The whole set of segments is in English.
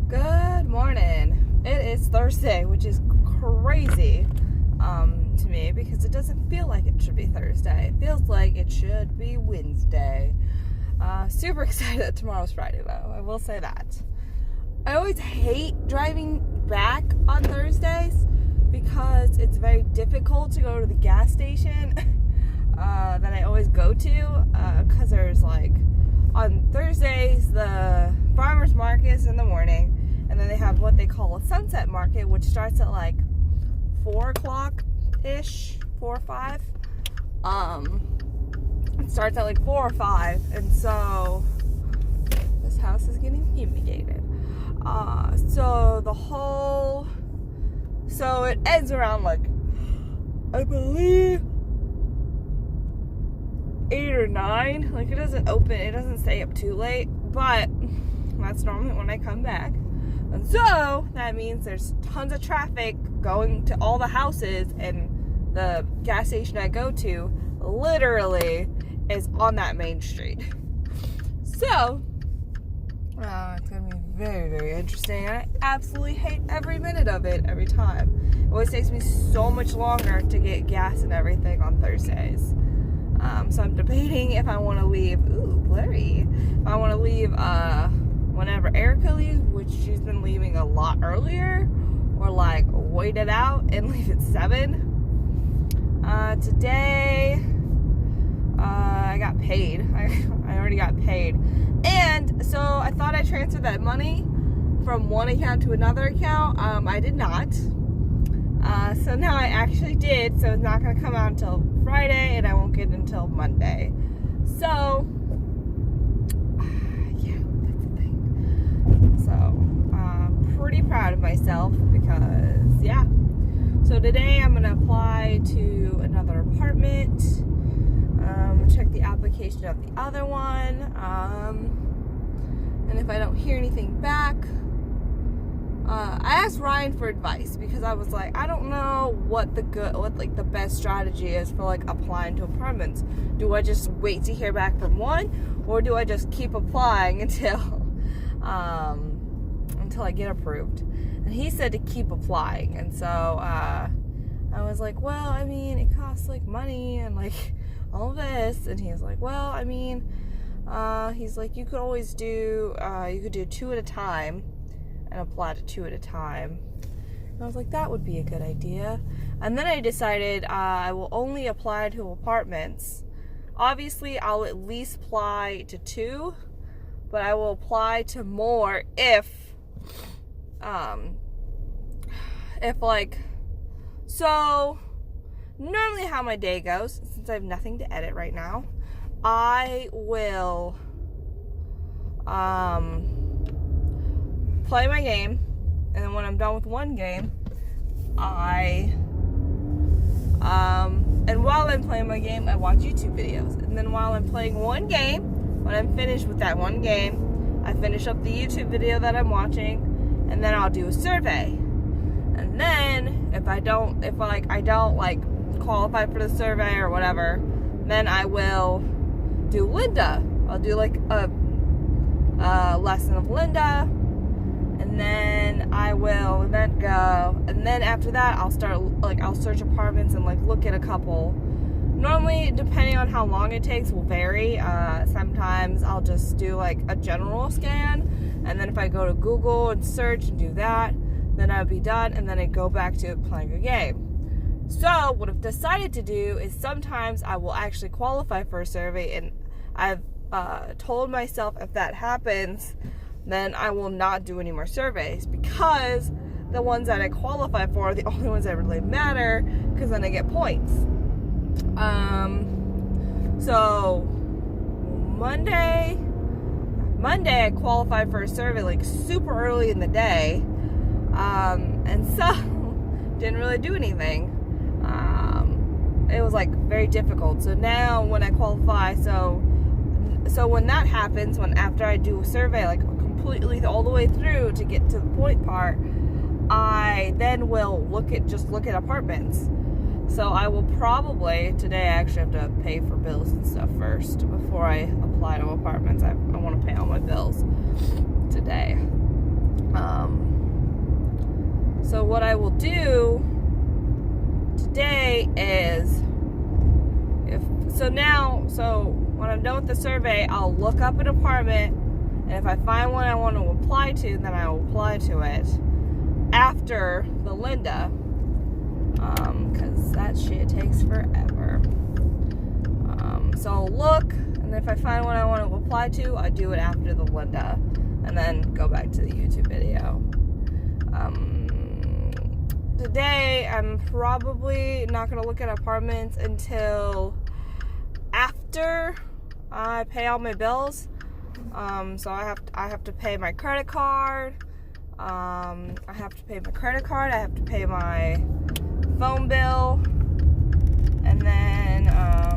Good morning. It is Thursday, which is crazy to me because it doesn't feel like it should be Thursday. It feels like it should be Wednesday. Super excited that tomorrow's Friday, though. I will say that. I always hate driving back on Thursdays because it's very difficult to go to the gas station that I always go to because there's on Thursdays the farmers market is in the morning, and then they have what they call a sunset market, which starts at 4 o'clock ish, 4 or 5. It starts at 4 or 5, and so this house is getting fumigated. So it ends around I believe 8 or 9. It doesn't open, it doesn't stay up too late, but that's normally when I come back. And so that means there's tons of traffic going to all the houses, and the gas station I go to literally is on that main street. So it's gonna be very, very interesting. I absolutely hate every minute of it every time. It always takes me so much longer to get gas and everything on Thursdays. So I'm debating if I want to leave. Ooh, blurry. If I want to leave whenever Erica leaves, which she's been leaving a lot earlier, or wait it out and leave at 7. Today I got paid. I already got paid, and so I thought I transferred that money from one account to another account. I did not. So now I actually did. So it's not going to come out until Friday, and I won't get it until Monday. So yeah, that's the thing. So pretty proud of myself because yeah. So today I'm going to apply to another apartment. Check the application of the other one. And if I don't hear anything back, I asked Ryan for advice because I was I don't know what the best strategy is for applying to apartments. Do I just wait to hear back from one, or do I just keep applying until I get approved? And he said to keep applying, and so I was well, I mean, it costs money and all this, and he's well, I mean, he's you could always do you could do 2 at a time and apply to 2 at a time. And I was that would be a good idea. And then I decided I will only apply to apartments. Obviously, I'll at least apply to 2, but I will apply to more if so normally how my day goes, since I have nothing to edit right now, I will play my game, and then when I'm done with one game, and while I'm playing my game, I watch YouTube videos. And then while I'm playing one game, when I'm finished with that one game, I finish up the YouTube video that I'm watching, and then I'll do a survey. And then if I don't qualify for the survey or whatever, then I will do Linda. I'll do a lesson of Linda, and then I will then go, and then after that I'll start I'll search apartments and look at a couple. Normally, depending on how long it takes, will vary. Sometimes I'll just do a general scan, and then if I go to Google and search and do that, then I'll be done, and then I go back to playing a game. So what I've decided to do is sometimes I will actually qualify for a survey, and I've told myself if that happens, then I will not do any more surveys, because the ones that I qualify for are the only ones that really matter, because then I get points. So Monday I qualified for a survey super early in the day, and so didn't really do anything. It was very difficult. So now when I qualify, so when that happens, after I do a survey completely all the way through to get to the point part, I then will look at apartments. So I will probably, today I actually have to pay for bills and stuff first before I apply to apartments. I want to pay all my bills today. what I will do today is, so when I'm done with the survey, I'll look up an apartment, and if I find one I want to apply to, then I will apply to it after the Linda, because that shit takes forever. So I'll look, and if I find one I want to apply to, I do it after the Linda, and then go back to the YouTube video. Today, I'm probably not going to look at apartments until after I pay all my bills. So I have to pay my credit card. I have to pay my credit card. I have to pay my phone bill. And then, I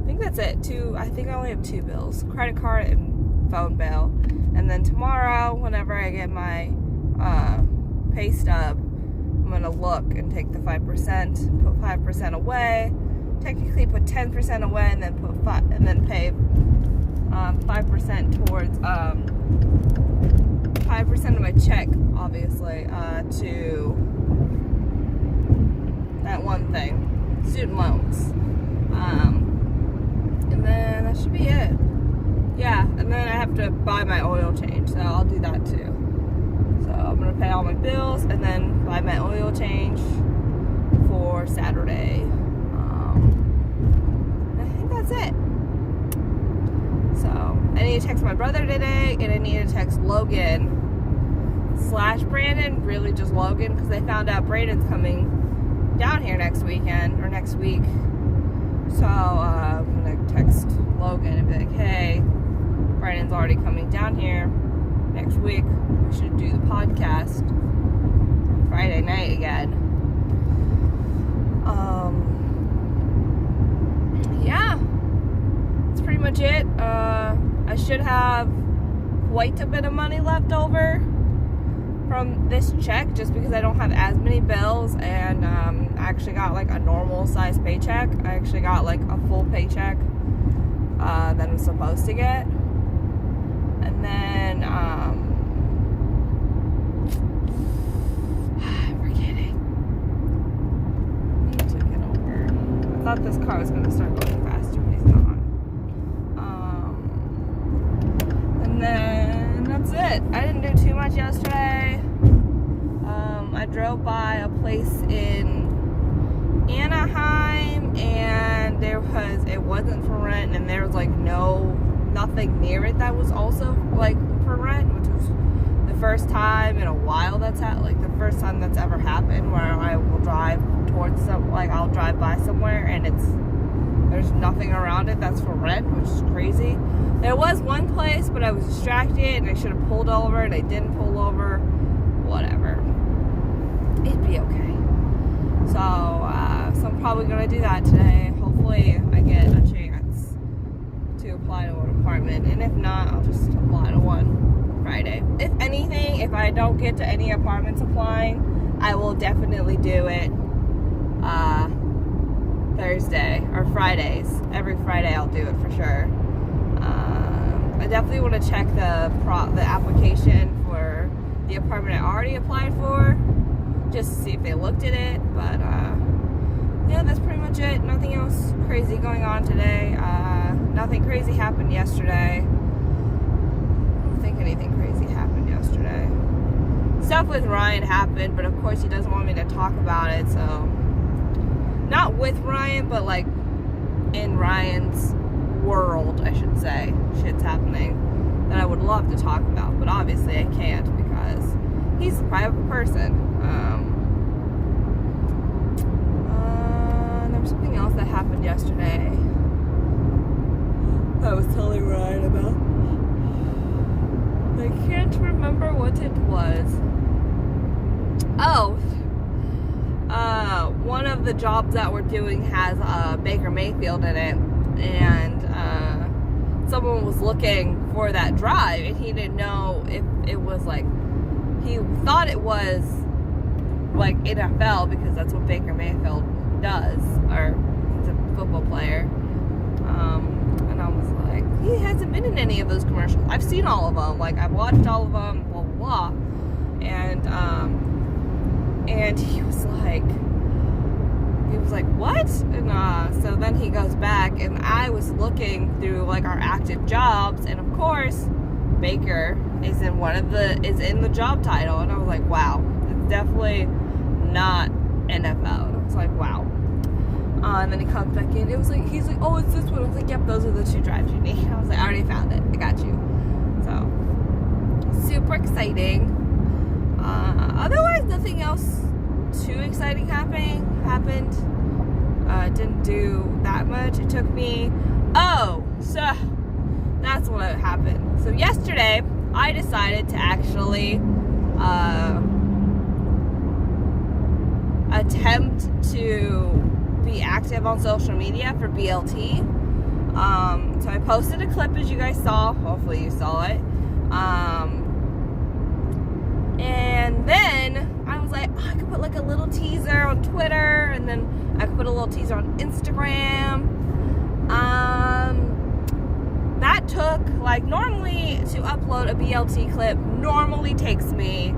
think that's it. I think I only have 2 bills. Credit card and phone bill. And then tomorrow, whenever I get my pay stub, I'm gonna look and take the 5%, put 5% away, technically put 10% away, and then pay 5% towards 5% of my check, obviously, to that one thing, student loans, and then that should be it. Yeah, and then I have to buy my oil change, so I'll do that too. So I'm going to pay all my bills and then buy my oil change for Saturday. I think that's it. So I need to text my brother today, and I need to text Logan/Brandon, really just Logan, because they found out Brandon's coming down here next weekend, or next week. So I'm going to text Logan and be like, hey, Brandon's already coming down here next week. We should do the podcast on Friday night again. Yeah, that's pretty much it. I should have quite a bit of money left over from this check, just because I don't have as many bills, and I actually got like a normal size paycheck. I actually got like a full paycheck that I'm supposed to get. And then, I'm forgetting. I need to get over. I thought this car was going to start going faster, but it's not. And then, that's it. I didn't do too much yesterday. I drove by a place in Anaheim, and it wasn't for rent, and there was like nothing near it that was also like for rent, which was the first time in a while the first time that's ever happened, where I will drive towards I'll drive by somewhere and there's nothing around it that's for rent, which is crazy. There was one place, but I was distracted and I should have pulled over, and I didn't pull over. Whatever, it'd be okay. So I'm probably gonna do that today. Hopefully I get a chance to apply to an apartment, and if not, I'll just apply to one Friday. If anything, if I don't get to any apartments applying, I will definitely do it Thursday or Fridays. Every Friday I'll do it for sure. I definitely want to check the application for the apartment I already applied for, just to see if they looked at it. But yeah, that's pretty much it. Nothing else crazy going on today. Nothing crazy happened yesterday. I don't think anything crazy happened yesterday. Stuff with Ryan happened, but of course he doesn't want me to talk about it, so not with Ryan, but like in Ryan's world, I should say. Shit's happening that I would love to talk about, but obviously I can't because he's a private person. There was something else that happened yesterday I was telling Ryan about. I can't remember what it was. Oh, one of the jobs that we're doing has Baker Mayfield in it, and someone was looking for that drive, and he didn't know if it was like, he thought it was like NFL because that's what Baker Mayfield does, or he's a football player. And I was like, he hasn't been in any of those commercials. I've seen all of them, like I've watched all of them, blah blah blah. and he was like, what? And so then he goes back, and I was looking through like our active jobs, and of course baker is in the job title, and I was like, wow, it's definitely not NFL. And I was like, wow. And then he comes back in. He's like, oh, it's this one. I was like, yep, those are the 2 drives you need. I was like, I already found it. I got you. So super exciting. Otherwise, nothing else too exciting happened. Didn't do that much. It took me. Oh, so that's what happened. So yesterday, I decided to actually attempt to be active on social media for BLT. So I posted a clip, as you guys saw. Hopefully you saw it. And then I was like, I could put like a little teaser on Twitter, and then I could put a little teaser on Instagram. That took, like, normally to upload a BLT clip normally takes me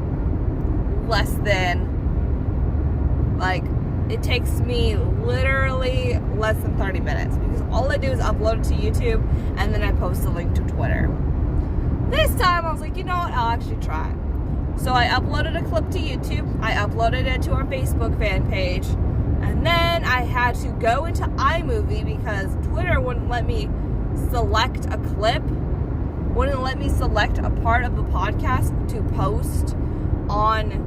less than, like, it takes me literally less than 30 minutes, because all I do is upload it to YouTube, and then I post a link to Twitter. This time I was like, you know what, I'll actually try. So I uploaded a clip to YouTube, I uploaded it to our Facebook fan page, and then I had to go into iMovie because Twitter wouldn't let me select a clip, wouldn't let me select a part of the podcast to post on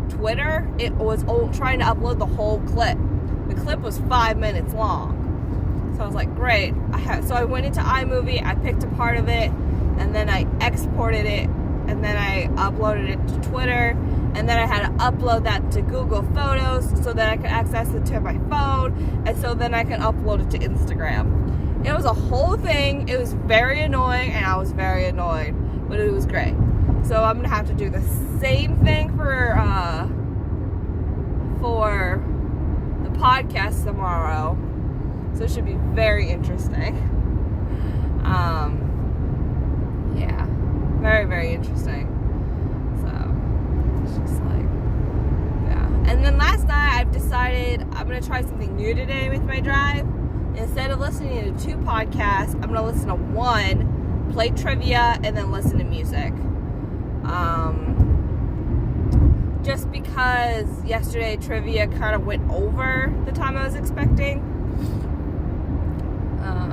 Twitter. It was trying to upload the whole clip. The clip was 5 minutes long. So I was like, great. So I went into iMovie, I picked a part of it, and then I exported it, and then I uploaded it to Twitter, and then I had to upload that to Google Photos so that I could access it to my phone, and so then I can upload it to Instagram. It was a whole thing. It was very annoying, and I was very annoyed, but it was great. So I'm gonna have to do the same thing for the podcast tomorrow. So it should be very interesting. Yeah, very, very interesting. So it's just like, yeah. And then last night I've decided I'm gonna try something new today with my drive. Instead of listening to 2 podcasts, I'm gonna listen to 1, play trivia, and then listen to music. Just because yesterday trivia kind of went over the time I was expecting.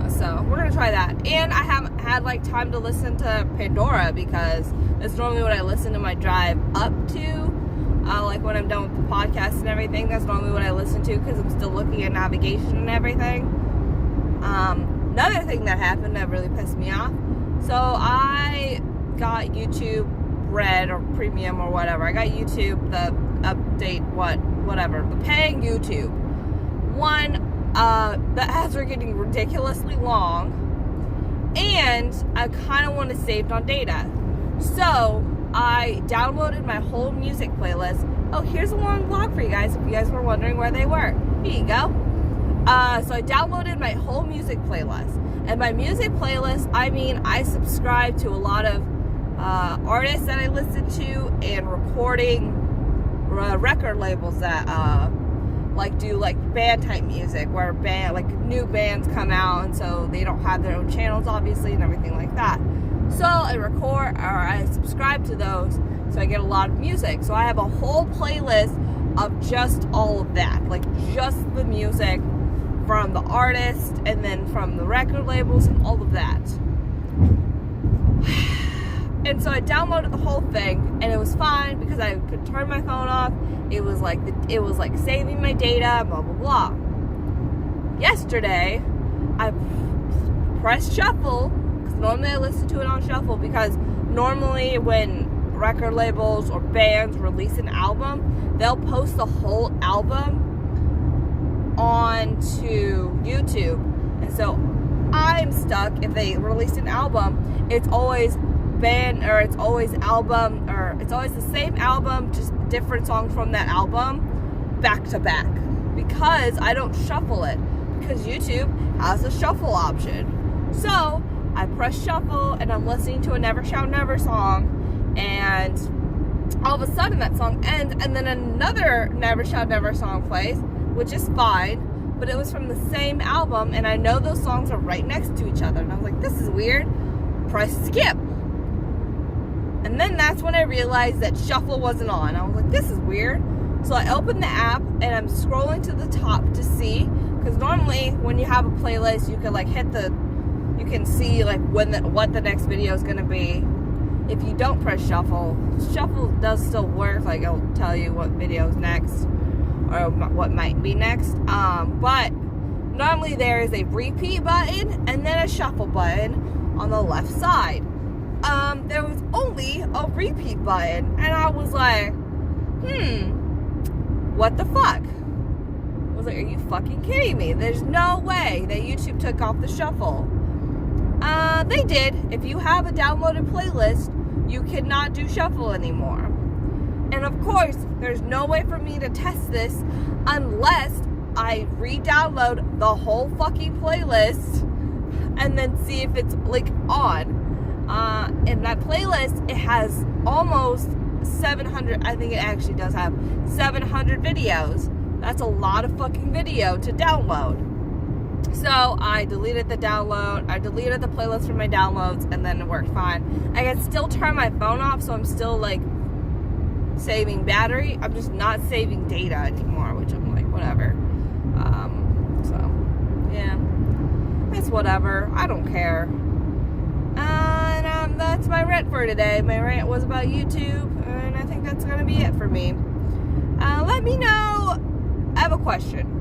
So we're gonna try that. And I haven't had like time to listen to Pandora, because that's normally what I listen to my drive up to. Like when I'm done with the podcast and everything, that's normally what I listen to, because I'm still looking at navigation and everything. Another thing that happened that really pissed me off. So I got YouTube Red or Premium or whatever. I got YouTube, the update, whatever, the paying YouTube one. The ads are getting ridiculously long, and I kind of want to save on data. So I downloaded my whole music playlist. Oh, here's a long vlog for you guys if you guys were wondering where they were. Here you go. So I downloaded my whole music playlist. And by music playlist, I mean I subscribe to a lot of artists that I listen to, and recording record labels that like do like band type music, where new bands come out, and so they don't have their own channels obviously and everything like that. So I subscribe to those, so I get a lot of music. So I have a whole playlist of just all of that, like just the music from the artist, and then from the record labels and all of that. And so I downloaded the whole thing, and it was fine because I could turn my phone off. It was like saving my data, blah blah blah. Yesterday, I pressed shuffle, because normally I listen to it on shuffle, because normally when record labels or bands release an album, they'll post the whole album onto YouTube. And so I'm stuck. If they release an album, it's always the same album, just different songs from that album back to back, because I don't shuffle it, because YouTube has a shuffle option. So I press shuffle, and I'm listening to a Never Shout Never song, and all of a sudden that song ends, and then another Never Shout Never song plays, which is fine, but it was from the same album, and I know those songs are right next to each other, and I was like, this is weird. Press skip. And then that's when I realized that shuffle wasn't on. I was like, this is weird. So I opened the app, and I'm scrolling to the top to see, because normally when you have a playlist, you can like you can see like what the next video is going to be. If you don't press shuffle does still work. Like, it'll tell you what video is next or what might be next. But normally there is a repeat button and then a shuffle button on the left side. There was only a repeat button, and I was like, what the fuck? I was like, are you fucking kidding me? There's no way that YouTube took off the shuffle. They did. If you have a downloaded playlist, you cannot do shuffle anymore. And of course, there's no way for me to test this unless I re-download the whole fucking playlist and then see if it's like on. In that playlist, it has almost 700, I think it actually does have 700 videos. That's a lot of fucking video to download. So I deleted the download, I deleted the playlist from my downloads, and then it worked fine. I can still turn my phone off, so I'm still like saving battery. I'm just not saving data anymore, which I'm like, whatever. So yeah, it's whatever. I don't care. And that's my rant for today. My rant was about YouTube, and I think that's gonna be it for me. Let me know. I have a question.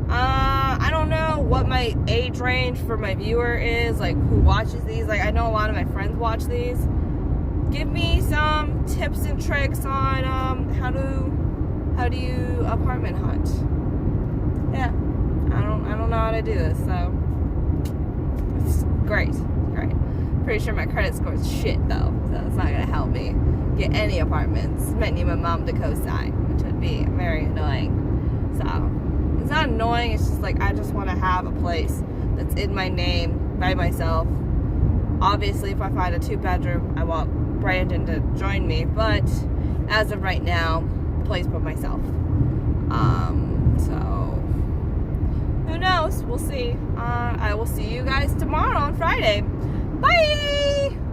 I don't know what my age range for my viewer is, like who watches these. Like, I know a lot of my friends watch these. Give me some tips and tricks on how do you apartment hunt. Yeah, I don't know how to do this, so it's great. Pretty sure my credit score is shit though, so it's not gonna help me get any apartments. Might need my mom to co-sign, which would be very annoying. So it's not annoying, it's just like I just want to have a place that's in my name by myself. Obviously, if I find a 2-bedroom, I want Brandon to join me, but as of right now, place by myself. So who knows? We'll see. I will see you guys tomorrow on Friday. Bye!